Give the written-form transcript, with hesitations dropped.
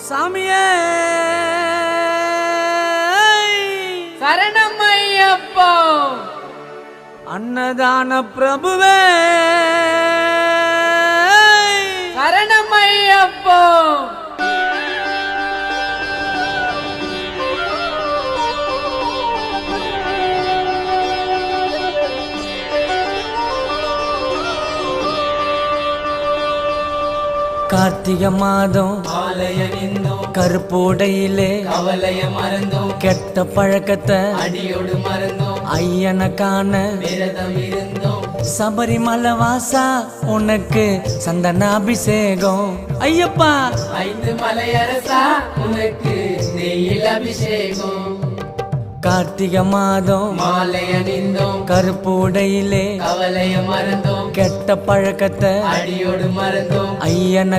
சாமியே சரணம் ஐயப்பா. அன்னதான பிரபுவே சரணம் ஐயப்பா. கார்த்திகை மாதம் ஆலய நின்றோம், கருப்போடையிலே கவலைய மறந்தோம், கெட்ட பழக்கத்தை அடியோடு மறந்தோம், ஐயனை காண விரதம் இருந்தோம். சபரிமலை வாசா உனக்கு சந்தன அபிஷேகம் ஐயப்பா. 5 மலையரசா உனக்கு நெய்யில் அபிஷேகம். கார்த்திகை மாதம் மாலைய நின்றோம், கருப்போடையிலே கவலைய மறந்தோம், கெட்ட பழக்கத்தை அடியோடு மறந்தோம். ஐயனை